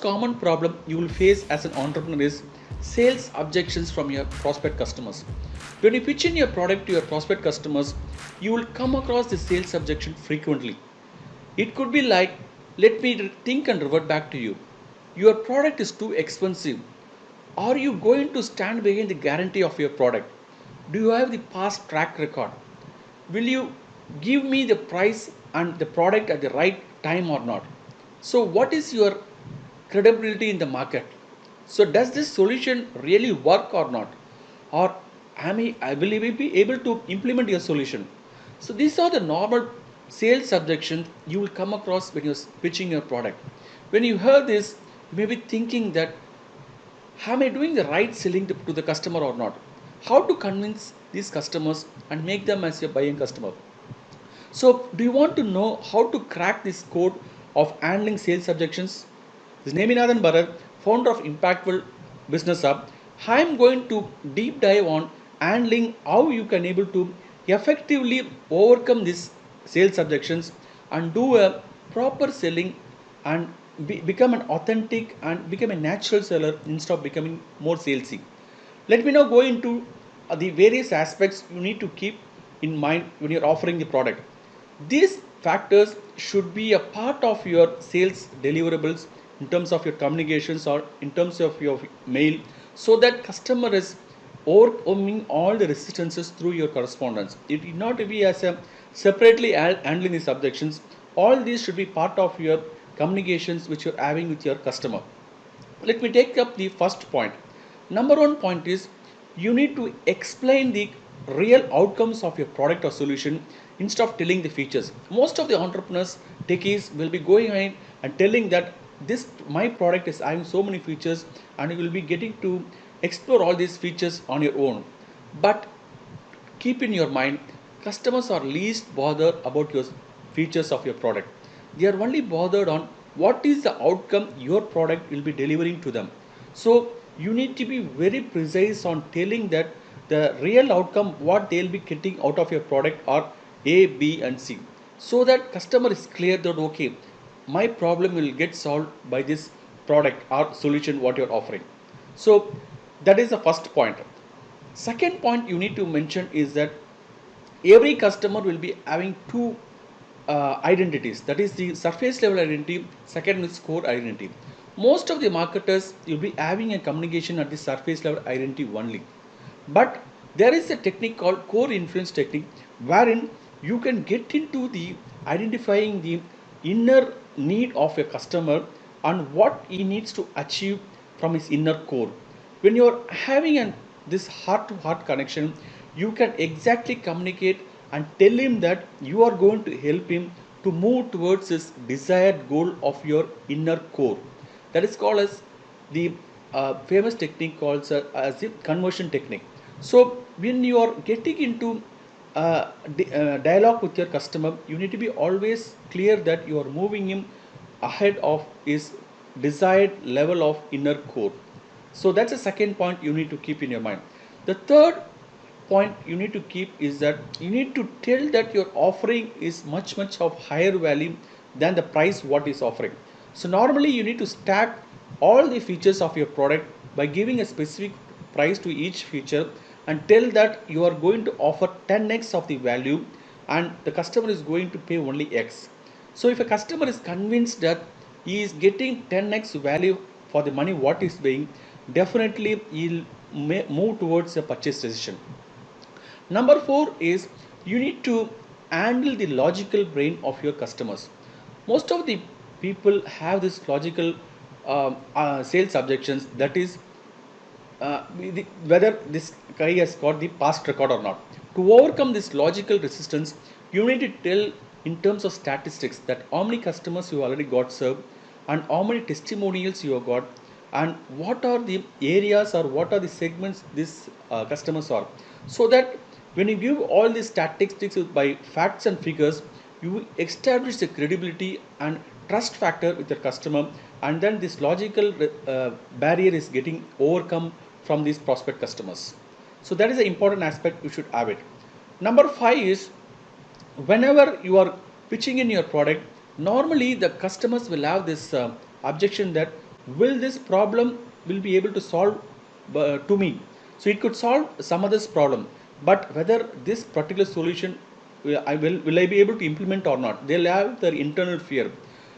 common problem you will face as an entrepreneur is sales objections from your prospect customers. When you pitch in your product to your prospect customers, you will come across the sales objection frequently. It could be like, let me think and revert back to you. Your product is too expensive. Are you going to stand behind the guarantee of your product? Do you have the past track record? Will you give me the price and the product at the right time or not? So, what is your credibility in the market? So, does this solution really work or not? Or will I be able to implement your solution? So, these are the normal sales objections you will come across when you're pitching your product. When you hear this, you may be thinking that, am I doing the right selling to the customer or not? How to convince these customers and make them as your buying customer? So, do you want to know how to crack this code of handling sales objections? This is Neminathan Bharat, founder of Impactful Business Hub. I am going to deep dive on handling how you can able to effectively overcome these sales objections and do a proper selling and become an authentic and become a natural seller instead of becoming more salesy. Let me now go into the various aspects you need to keep in mind when you're offering the product. These factors should be a part of your sales deliverables in terms of your communications or in terms of your mail, so that customer is overcoming all the resistances through your correspondence. It need not be as a separately handling these objections. All these should be part of your communications which you're having with your customer. Let me take up the first point. Number one point is you need to explain the real outcomes of your product or solution instead of telling the features. Most of the entrepreneurs, techies will be going ahead and telling that this my product is having so many features and you will be getting to explore all these features on your own. But keep in your mind, customers are least bothered about your features of your product. They are only bothered on what is the outcome your product will be delivering to them. So you need to be very precise on telling that the real outcome what they'll be getting out of your product are A, B and C, so that customer is clear that okay, my problem will get solved by this product or solution what you're offering. So that is the first point. Second point you need to mention is that every customer will be having two identities, that is the surface level identity, second is core identity. Most of the marketers will be having a communication at the surface level identity only, but there is a technique called core influence technique wherein you can get into the identifying the inner need of a customer and what he needs to achieve from his inner core. When you're having this heart to heart connection, you can exactly communicate and tell him that you are going to help him to move towards his desired goal of your inner core. That is called as the famous technique called as the conversion technique. So when you are getting into dialogue with your customer, you need to be always clear that you are moving him ahead of his desired level of inner core. So that's the second point you need to keep in your mind. The third point you need to keep is that you need to tell that your offering is much of higher value than the price what is offering. So normally you need to stack all the features of your product by giving a specific price to each feature and tell that you are going to offer 10x of the value and the customer is going to pay only X. So if a customer is convinced that he is getting 10x value for the money what he is paying, definitely he'll move towards a purchase decision. Number 4 is you need to handle the logical brain of your customers. Most of the people have this logical sales objections, that is whether this guy has got the past record or not. To overcome this logical resistance, you need to tell in terms of statistics that how many customers you already got served and how many testimonials you have got and what are the areas or what are the segments these customers are, so that when you give all these statistics by facts and figures, you establish the credibility and trust factor with your customer, and then this logical barrier is getting overcome from these prospect customers. So that is the important aspect you should have it. Number 5 is whenever you are pitching in your product, normally the customers will have this objection that will this problem will be able to solve to me. So it could solve some other's problem, but whether this particular solution will I be able to implement or not, they'll have their internal fear.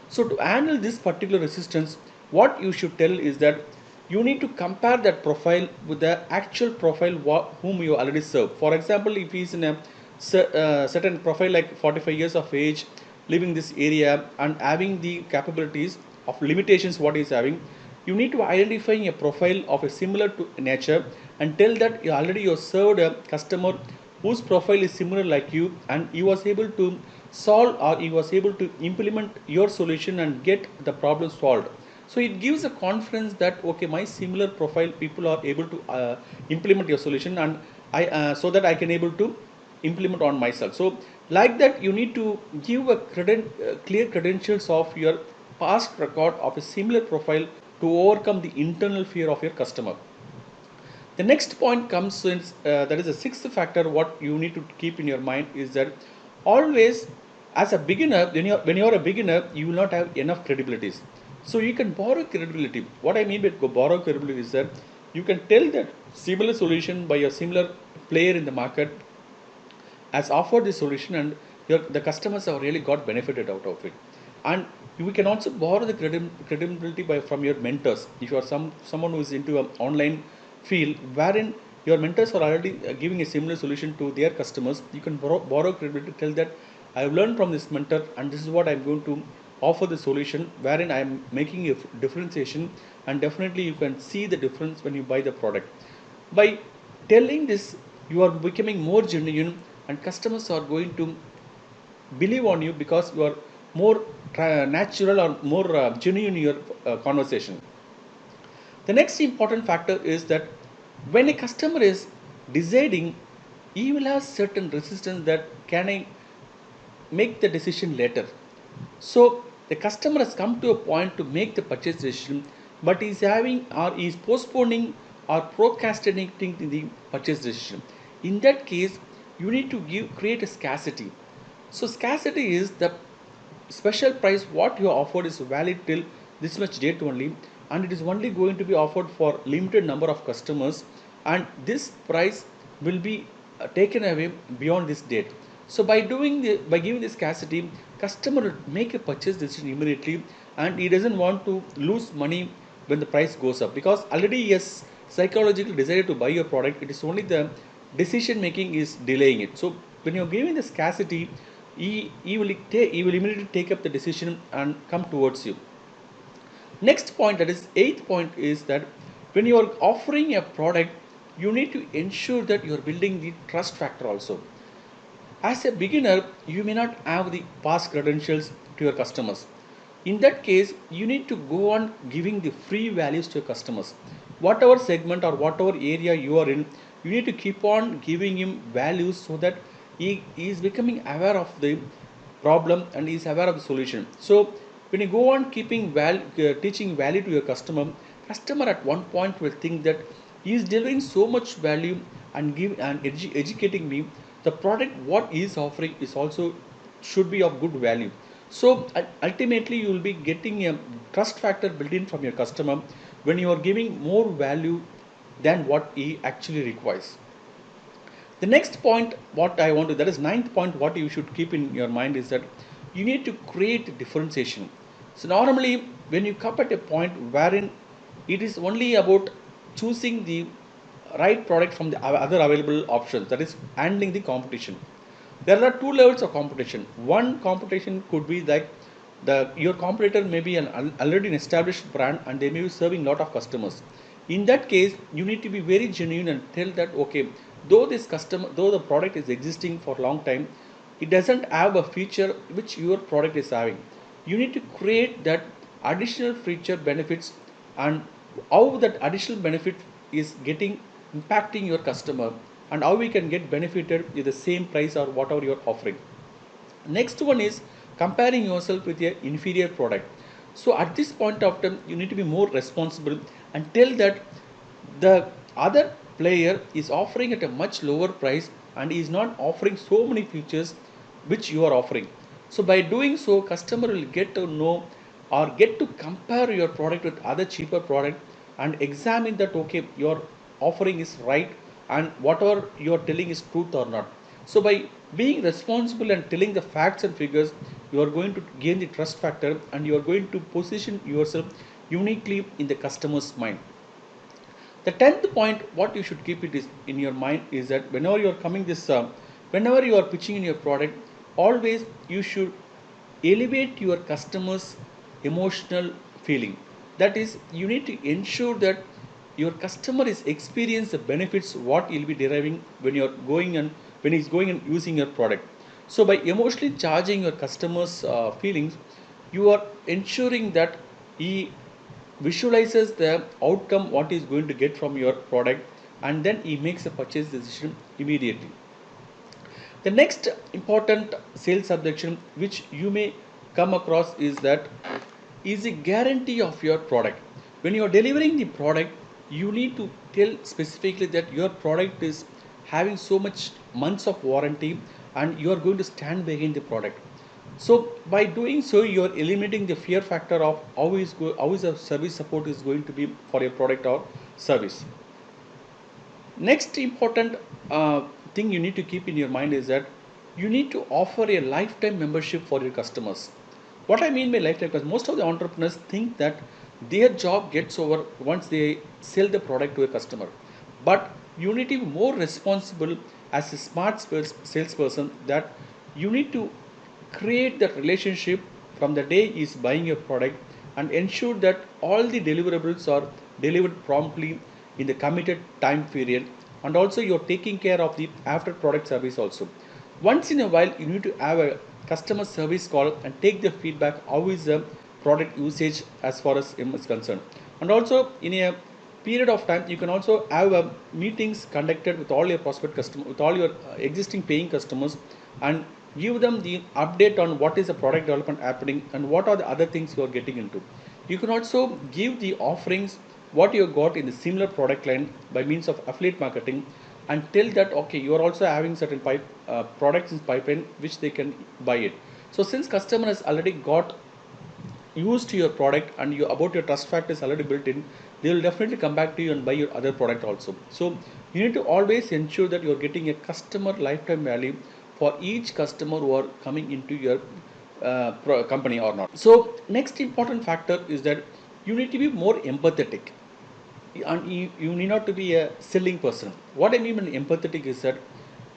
So to handle this particular resistance, what you should tell is that you need to compare that profile with the actual profile whom you already serve. For example, if he is in a certain profile like 45 years of age, living this area and having the capabilities of limitations what he is having, you need to identify a profile of a similar to nature and tell that you served a customer whose profile is similar like you, and he was able to solve or he was able to implement your solution and get the problem solved. So it gives a confidence that okay, my similar profile people are able to implement your solution, and I so that I can able to implement on myself. So like that, you need to give a clear credentials of your past record of a similar profile to overcome the internal fear of your customer. The next point comes since that is the sixth factor. What you need to keep in your mind is that always, as a beginner, when you're a beginner, you will not have enough credibilities. So you can borrow credibility. What I mean by borrow credibility is that you can tell that similar solution by a similar player in the market has offered this solution, and the customers have really got benefited out of it. And you can also borrow the credibility from your mentors. If you are someone who is into an online field wherein your mentors are already giving a similar solution to their customers, you can borrow credibility, tell that I have learned from this mentor and this is what I am going to offer the solution wherein I am making a differentiation, and definitely you can see the difference when you buy the product. By telling this, you are becoming more genuine, and customers are going to believe on you because you are more natural or more genuine in your conversation. The next important factor is that when a customer is deciding, he will have certain resistance that can I make the decision later. So the customer has come to a point to make the purchase decision, but is having or is postponing or procrastinating the purchase decision. In that case, you need to create a scarcity. So scarcity is the special price what you are offered is valid till this much date only, and it is only going to be offered for limited number of customers, and this price will be taken away beyond this date. So by giving this scarcity, customer will make a purchase decision immediately, and he doesn't want to lose money when the price goes up, because already he has psychologically decided to buy your product. It is only the decision making is delaying it. So when you're giving the scarcity, he will immediately take up the decision and come towards you. Next point, that is eighth point, is that when you are offering a product, you need to ensure that you are building the trust factor also. As a beginner, you may not have the past credentials to your customers. In that case, you need to go on giving the free values to your customers. Whatever segment or whatever area you are in, you need to keep on giving him values so that he is becoming aware of the problem and he is aware of the solution. So when you go on teaching value to your customer at one point will think that he is delivering so much value and educating me. The product what he is offering is also should be of good value. So ultimately, you will be getting a trust factor built in from your customer when you are giving more value than what he actually requires. The next point, that is ninth point, what you should keep in your mind is that you need to create differentiation. So normally, when you come at a point wherein it is only about choosing the right product from the other available options, that is handling the competition. There are two levels of competition. One competition could be like your competitor may be an already an established brand and they may be serving a lot of customers. In that case, you need to be very genuine and tell that okay, though the product is existing for a long time, it doesn't have a feature which your product is having. You need to create that additional feature benefits, and how that additional benefit is getting impacting your customer, and how we can get benefited with the same price or whatever you're offering. Next one is comparing yourself with your inferior product. So at this point of time, you need to be more responsible and tell that the other player is offering at a much lower price and is not offering so many features which you are offering. So by doing so, customer will get to know or get to compare your product with other cheaper product and examine that okay your offering is right and whatever you are telling is truth or not. So by being responsible and telling the facts and figures, you are going to gain the trust factor and you are going to position yourself uniquely in the customer's mind. The 10th point what you should keep it is in your mind is that whenever you are coming this whenever you are pitching in your product, always you should elevate your customers emotional feeling. That is, you need to ensure that your customer is experience the benefits what he'll be deriving when you're going and when he's going and using your product. So by emotionally charging your customers feelings, you are ensuring that he visualizes the outcome what is going to get from your product and then he makes a purchase decision immediately. The next important sales objection which you may come across is the guarantee of your product. When you are delivering the product, you need to tell specifically that your product is having so much months of warranty and you are going to stand behind the product. So by doing so, you are eliminating the fear factor of how is the service support is going to be for your product or service. Next important thing you need to keep in your mind is that you need to offer a lifetime membership for your customers. What I mean by lifetime, because most of the entrepreneurs think that their job gets over once they sell the product to a customer. But you need to be more responsible as a smart salesperson, that you need to create that relationship from the day he is buying your product and ensure that all the deliverables are delivered promptly in the committed time period, and also you're taking care of the after product service also. Once in a while you need to have a customer service call and take the feedback how is the product usage as far as him is concerned. And also in a period of time you can also have meetings conducted with all your prospect customers, with all your existing paying customers, and give them the update on what is the product development happening and what are the other things you are getting into. You can also give the offerings what you got in the similar product line by means of affiliate marketing, and tell that okay you are also having certain products in pipeline which they can buy it. So since customer has already got used to your product and you about your trust factor is already built in, they will definitely come back to you and buy your other product also. So you need to always ensure that you are getting a customer lifetime value for each customer who are coming into your company or not. So next important factor is that you need to be more empathetic, and you need not to be a selling person. What I mean by empathetic is that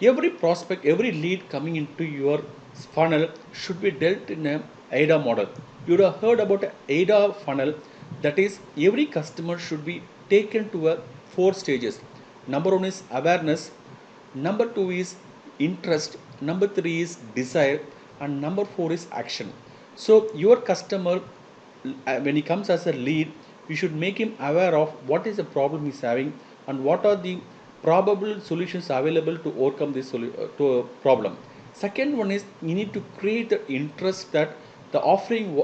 every prospect, every lead coming into your funnel should be dealt in a AIDA model. You would have heard about a AIDA funnel. That is, every customer should be taken to a 4 stages. Number one is awareness, number two is interest, number three is desire, and number four is action. So your customer, when he comes as a lead, you should make him aware of what is the problem he's having and what are the probable solutions available to overcome this to a problem. Second one is you need to create the interest that the offering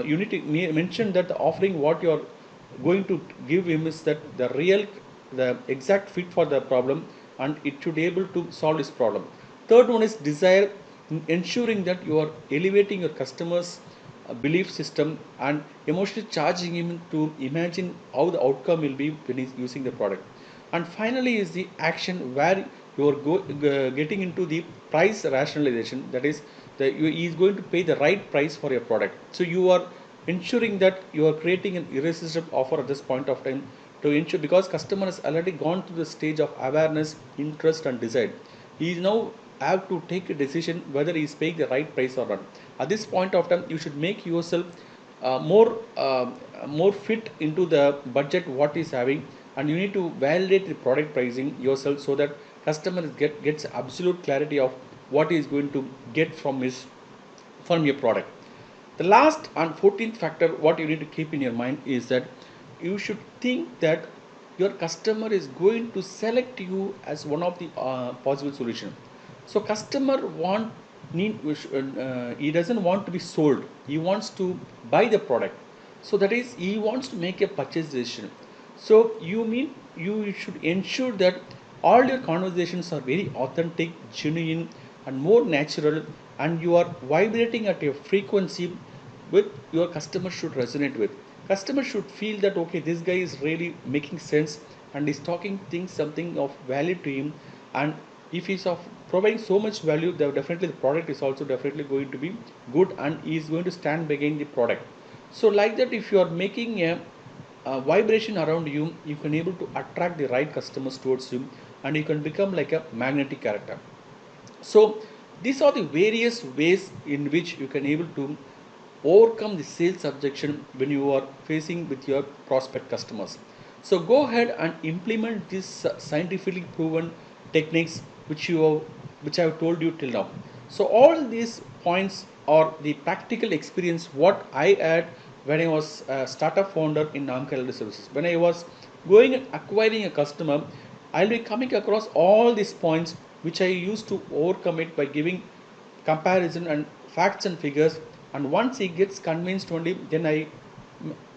you need to mention that the offering what you are going to give him is that the exact fit for the problem and it should be able to solve this problem. Third one is desire, ensuring that you are elevating your customers belief system and emotionally charging him to imagine how the outcome will be when he's using the product. And finally is the action where you are getting into the price rationalization. That is, he is going to pay the right price for your product. So you are ensuring that you are creating an irresistible offer at this point of time to ensure, because customer has already gone through the stage of awareness, interest and desire. He is now have to take a decision whether he is paying the right price or not. At this point of time, you should make yourself more fit into the budget what is having, and you need to validate the product pricing yourself so that customer gets absolute clarity of what he is going to get from your product. The last and 14th factor what you need to keep in your mind is that you should think that your customer is going to select you as one of the possible solution. So customer he doesn't want to be sold, he wants to buy the product. So that is, he wants to make a purchase decision. So you should ensure that all your conversations are very authentic, genuine and more natural, and you are vibrating at a frequency with your customer should resonate with. Customer should feel that okay, this guy is really making sense and is talking things something of value to him, and if he's of providing so much value, then definitely the product is also definitely going to be good and he is going to stand behind the product. So like that, if you are making a vibration around you, you can able to attract the right customers towards you, and you can become like a magnetic character. So these are the various ways in which you can able to overcome the sales objection when you are facing with your prospect customers. So go ahead and implement these scientifically proven techniques which which I have told you till now. So all these points are the practical experience what I had when I was a startup founder in Naamcare Elder Services. When I was going and acquiring a customer, I'll be coming across all these points which I used to overcome it by giving comparison and facts and figures, and once he gets convinced only, then I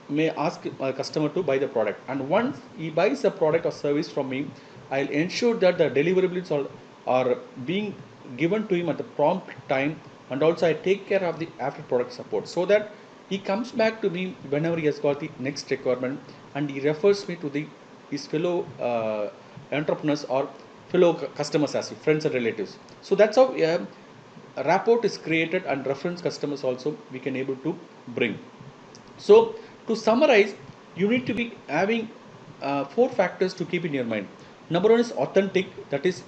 may ask a customer to buy the product, and once he buys a product or service from me, I'll ensure that the deliverables are being given to him at the prompt time, and also I take care of the after product support so that he comes back to me whenever he has got the next requirement, and he refers me to the his fellow entrepreneurs or fellow customers as well, friends and relatives. So that's how a rapport is created, and reference customers also we can able to bring. So to summarize, you need to be having four factors to keep in your mind. Number one is authentic, that is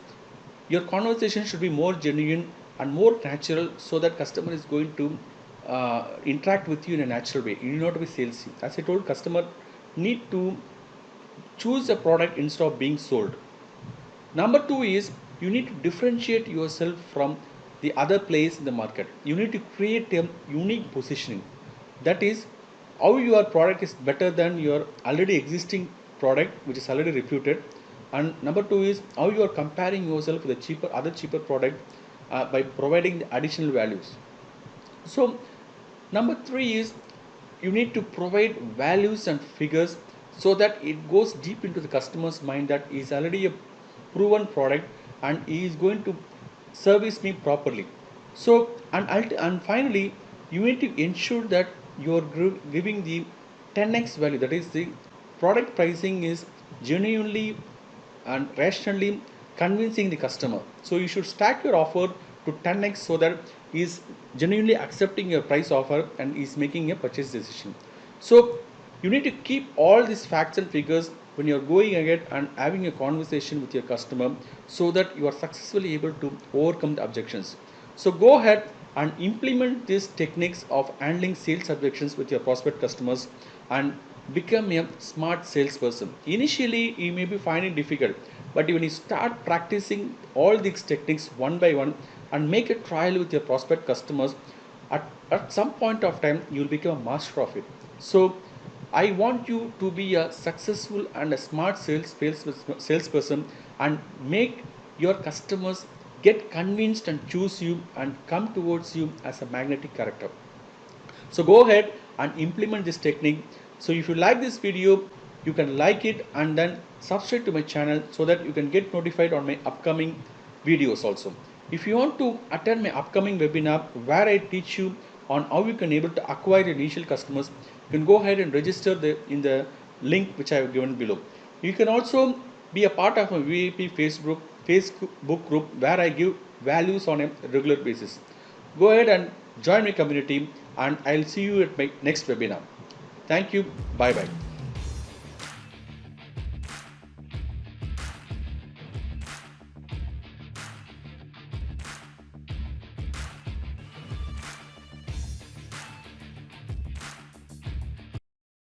your conversation should be more genuine and more natural, so that customer is going to interact with you in a natural way. You need not to be salesy. As I told, customer need to choose a product instead of being sold. Number two is you need to differentiate yourself from the other players in the market. You need to create a unique positioning. That is how your product is better than your already existing product, which is already reputed. And number two is how you are comparing yourself with the other cheaper product by providing the additional values. So number three is you need to provide values and figures so that it goes deep into the customer's mind that is already a proven product and he is going to service me properly. So and finally, you need to ensure that you are giving the 10x value, that is the product pricing is genuinely and rationally convincing the customer. So you should stack your offer to 10x so that he is genuinely accepting your price offer and is making a purchase decision. So you need to keep all these facts and figures when you are going ahead and having a conversation with your customer so that you are successfully able to overcome the objections. So go ahead and implement these techniques of handling sales objections with your prospect customers and become a smart salesperson. Initially, you may be finding difficult, but when you start practicing all these techniques one by one and make a trial with your prospect customers, at some point of time, you will become a master of it. So I want you to be a successful and a smart salesperson and make your customers get convinced and choose you and come towards you as a magnetic character. So go ahead and implement this technique. So if you like this video, you can like it and then subscribe to my channel so that you can get notified on my upcoming videos also. If you want to attend my upcoming webinar where I teach you on how you can able to acquire your initial customers, you can go ahead and register in the link which I have given below. You can also be a part of my VIP Facebook group where I give values on a regular basis. Go ahead and join my community and I'll see you at my next webinar. Thank you. Bye bye.